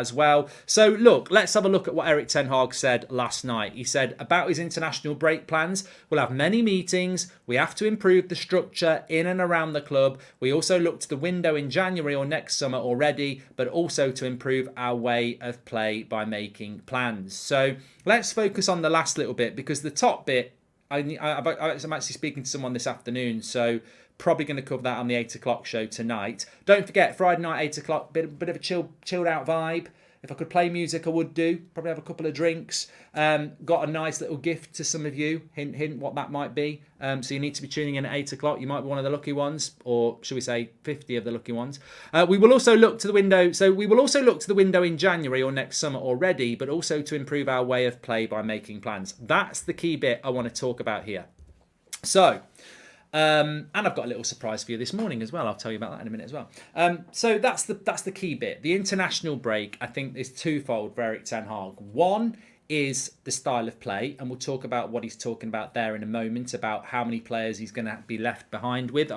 as well. So look, let's have a look at what Erik ten Hag said last night. He said about his international break plans: we'll have many meetings. We have to improve the structure in and around the club. We also look to the window in January or next summer already, but also to improve our way of play by making plans. So let's focus on the last little bit, because the top bit, I'm actually speaking to someone this afternoon, so probably going to cover that on the 8 o'clock show tonight. Don't forget, Friday night, 8 o'clock, bit of a chilled out vibe. If I could play music, I would do. Probably have a couple of drinks. Got a nice little gift to some of you. Hint, hint, what that might be. So you need to be tuning in at 8 o'clock. You might be one of the lucky ones, or should we say 50 of the lucky ones. We will also look to the window. So we will also look to the window in January or next summer already, but also to improve our way of play by making plans. That's the key bit I want to talk about here. So... and I've got a little surprise for you this morning as well. I'll tell you about that in a minute as well. So that's the key bit. The international break, I think, is twofold for Erik ten Hag. One is the style of play, and we'll talk about what he's talking about there in a moment, about how many players he's going to be left behind with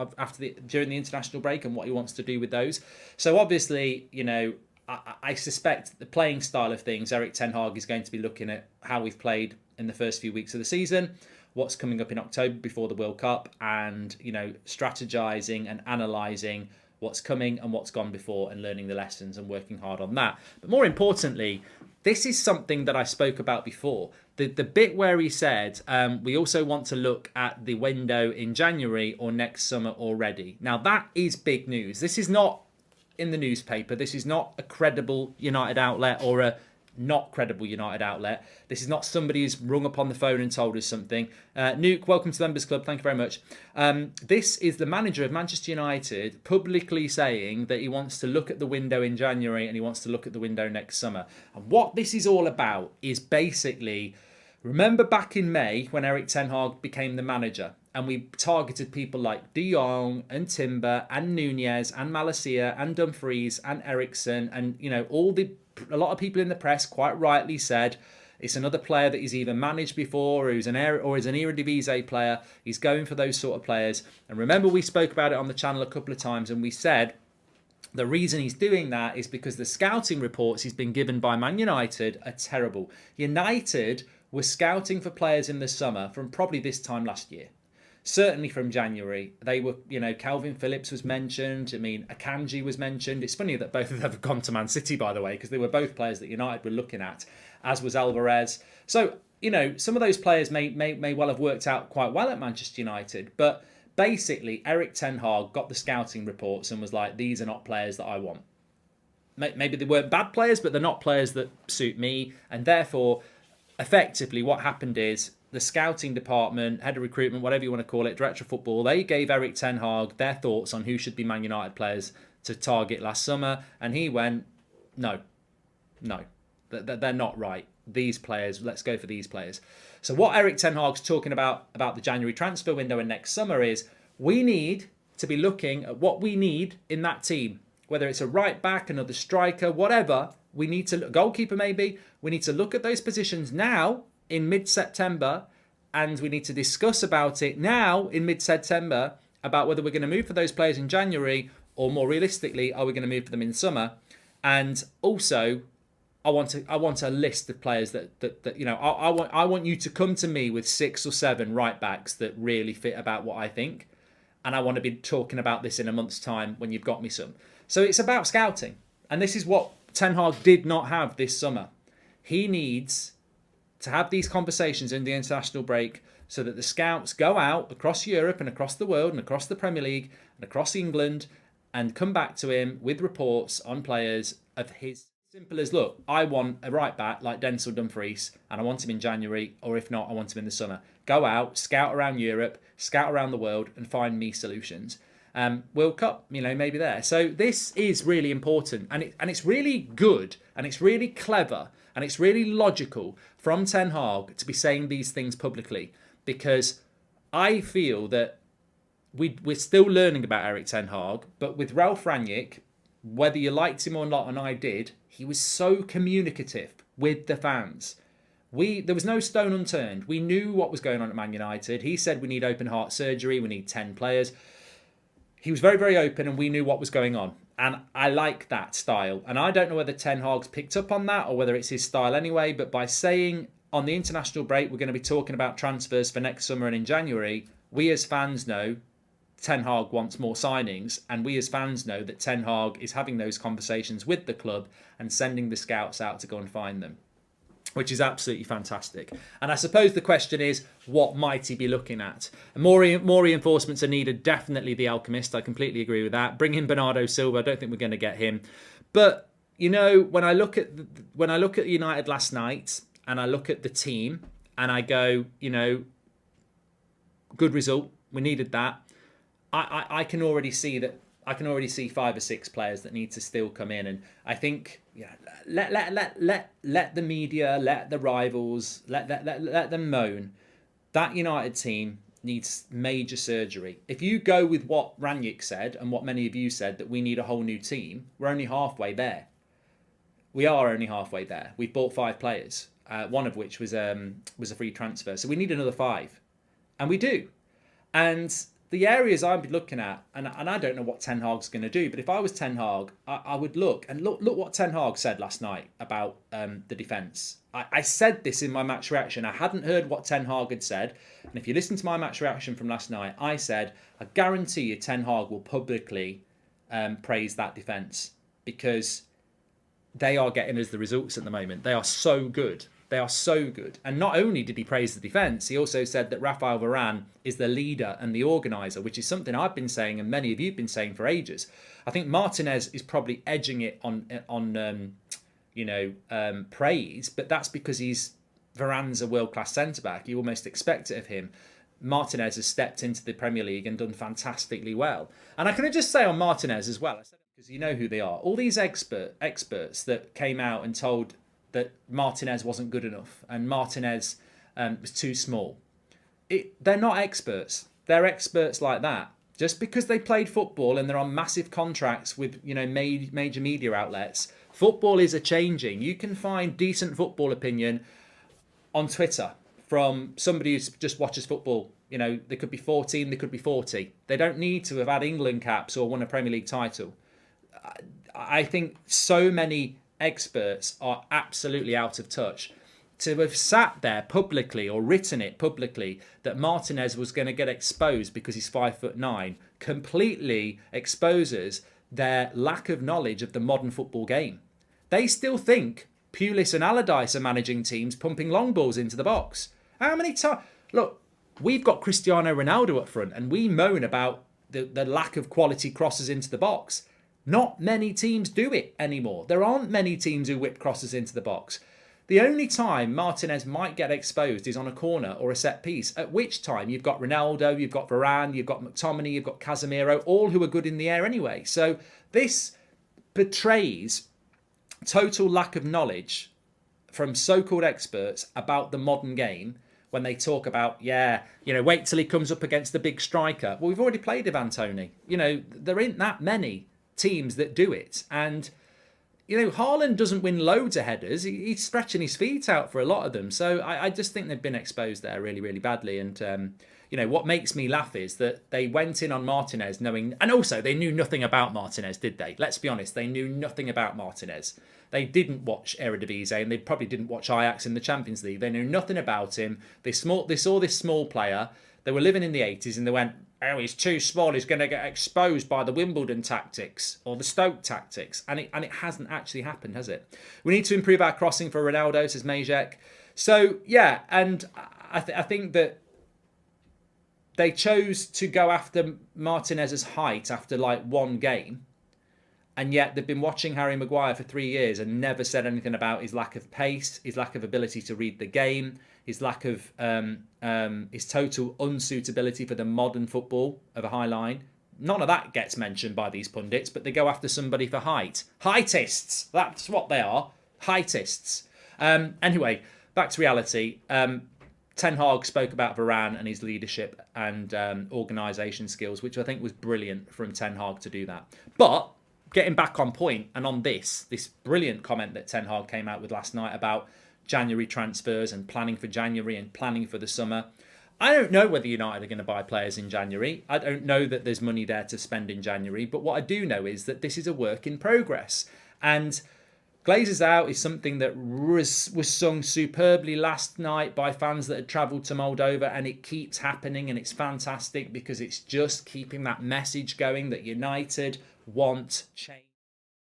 during the international break and what he wants to do with those. So obviously, you know, I suspect the playing style of things, Erik ten Hag is going to be looking at how we've played in the first few weeks of the season, what's coming up in October before the World Cup, and, you know, strategizing and analysing what's coming and what's gone before, and learning the lessons and working hard on that. But more importantly, this is something that I spoke about before. The bit where he said, we also want to look at the window in January or next summer already. Now, that is big news. This is not in the newspaper. This is not a credible United outlet or a not credible United outlet. This is not somebody who's rung up on the phone and told us something. Nuke, welcome to the Members Club. Thank you very much. This is the manager of Manchester United publicly saying that he wants to look at the window in January and he wants to look at the window next summer. And what this is all about is basically, remember back in May when Erik ten Hag became the manager, and we targeted people like De Jong and Timber and Nunez and Malacia and Dumfries and Eriksson, and, you know, a lot of people in the press quite rightly said it's another player that he's either managed before, or is an Eredivisie player. He's going for those sort of players. And remember, we spoke about it on the channel a couple of times, and we said the reason he's doing that is because the scouting reports he's been given by Man United are terrible. United were scouting for players in the summer from probably this time last year. Certainly from January. They were, you know, Calvin Phillips was mentioned. I mean, Akanji was mentioned. It's funny that both of them have gone to Man City, by the way, because they were both players that United were looking at, as was Alvarez. So, you know, some of those players may well have worked out quite well at Manchester United. But basically, Erik ten Hag got the scouting reports and was like, these are not players that I want. Maybe they weren't bad players, but they're not players that suit me. And therefore, effectively, what happened is, the scouting department, head of recruitment, whatever you want to call it, director of football, they gave Erik ten Hag their thoughts on who should be Man United players to target last summer. And he went, no, they're not right. These players, let's go for these players. So what Erik ten Hag's talking about the January transfer window and next summer is, we need to be looking at what we need in that team. Whether it's a right back, another striker, whatever, we need to, goalkeeper maybe, we need to look at those positions now, in mid-September, and we need to discuss about it now in mid-September about whether we're going to move for those players in January, or more realistically, are we going to move for them in summer? And also, I want a list of players that you know, I want you to come to me with 6 or 7 right backs that really fit about what I think, and I want to be talking about this in a month's time when you've got me some. So it's about scouting, and this is what ten Hag did not have this summer. He needs to have these conversations in the international break so that the scouts go out across Europe and across the world and across the Premier League and across England and come back to him with reports on players of his. Simple as, look, I want a right back like Denzel Dumfries and I want him in January, or if not, I want him in the summer. Go out, scout around Europe, scout around the world and find me solutions. World Cup, you know, maybe there. So this is really important, and it's really good, and it's really clever, and it's really logical from Ten Hag to be saying these things publicly, because I feel that we're still learning about Erik ten Hag, but with Ralf Rangnick, whether you liked him or not, and I did, he was so communicative with the fans. There was no stone unturned. We knew what was going on at Man United. He said we need open heart surgery, we need 10 players. He was very, very open, and we knew what was going on. And I like that style. And I don't know whether Ten Hag's picked up on that or whether it's his style anyway. But by saying on the international break, we're going to be talking about transfers for next summer and in January, we as fans know Ten Hag wants more signings. And we as fans know that Ten Hag is having those conversations with the club and sending the scouts out to go and find them, which is absolutely fantastic. And I suppose the question is, what might he be looking at? More reinforcements are needed. Definitely the Alchemist. I completely agree with that. Bring in Bernardo Silva. I don't think we're going to get him. But you know, when I look at United last night and I look at the team and I go, you know, good result. We needed that. I can already see that. I can already see 5 or 6 players that need to still come in, and I think let the media, let the rivals, let them moan. That United team needs major surgery. If you go with what Rangnick said and what many of you said, that we need a whole new team, we're only halfway there. We are only halfway there. We've bought 5 players, one of which was a free transfer, so we need another 5, and we do, and the areas I'd be looking at, and I don't know what Ten Hag's going to do, but if I was Ten Hag, I would look what Ten Hag said last night about the defence. I said this in my match reaction. I hadn't heard what Ten Hag had said, and if you listen to my match reaction from last night, I said, I guarantee you Ten Hag will publicly praise that defence, because they are getting us the results at the moment. They are so good. They are so good. And not only did he praise the defence, he also said that Rafael Varane is the leader and the organiser, which is something I've been saying and many of you have been saying for ages. I think Martinez is probably edging it on praise, but that's because Varane's a world-class centre-back. You almost expect it of him. Martinez has stepped into the Premier League and done fantastically well. And I can just say on Martinez as well, because you know who they are, all these experts that came out and told that Martinez wasn't good enough and Martinez was too small. They're not experts. They're experts like that. Just because they played football and they're on massive contracts with major media outlets, football is a-changing. You can find decent football opinion on Twitter from somebody who just watches football. You know, they could be 14, they could be 40. They don't need to have had England caps or won a Premier League title. I think so many experts are absolutely out of touch. To have sat there publicly or written it publicly that Martinez was going to get exposed because he's 5'9" completely exposes their lack of knowledge of the modern football game. They still think Pulis and Allardyce are managing teams pumping long balls into the box. How many times? Look, we've got Cristiano Ronaldo up front and we moan about the lack of quality crosses into the box. Not many teams do it anymore. There aren't many teams who whip crosses into the box. The only time Martinez might get exposed is on a corner or a set piece, at which time you've got Ronaldo, you've got Varane, you've got McTominay, you've got Casemiro, all who are good in the air anyway. So this betrays total lack of knowledge from so-called experts about the modern game when they talk about, wait till he comes up against the big striker. Well, we've already played Ivan Toney. There ain't that many teams that do it. And, Haaland doesn't win loads of headers. He's stretching his feet out for a lot of them. So I just think they've been exposed there really, really badly. And, what makes me laugh is that they went in on Martinez knowing... And also, they knew nothing about Martinez, did they? Let's be honest. They knew nothing about Martinez. They didn't watch Eredivisie and they probably didn't watch Ajax in the Champions League. They knew nothing about him. They saw this small player. They were living in the 80s and they went, oh, he's too small. He's going to get exposed by the Wimbledon tactics or the Stoke tactics. And it hasn't actually happened, has it? We need to improve our crossing for Ronaldo, says Majek. So, yeah, and I think that they chose to go after Martinez's height after like one game. And yet they've been watching Harry Maguire for 3 years and never said anything about his lack of pace, his lack of ability to read the game, his lack of his total unsuitability for the modern football of a high line. None of that gets mentioned by these pundits, but they go after somebody for height. Heightists, that's what they are. Heightists. Anyway, back to reality. Ten Hag spoke about Varane and his leadership and organisation skills, which I think was brilliant from Ten Hag to do that. But getting back on point and on this brilliant comment that Ten Hag came out with last night about January transfers and planning for January and planning for the summer. I don't know whether United are going to buy players in January. I don't know that there's money there to spend in January. But what I do know is that this is a work in progress. And Glazers Out is something that was sung superbly last night by fans that had travelled to Moldova, and it keeps happening, and it's fantastic because it's just keeping that message going that United want change.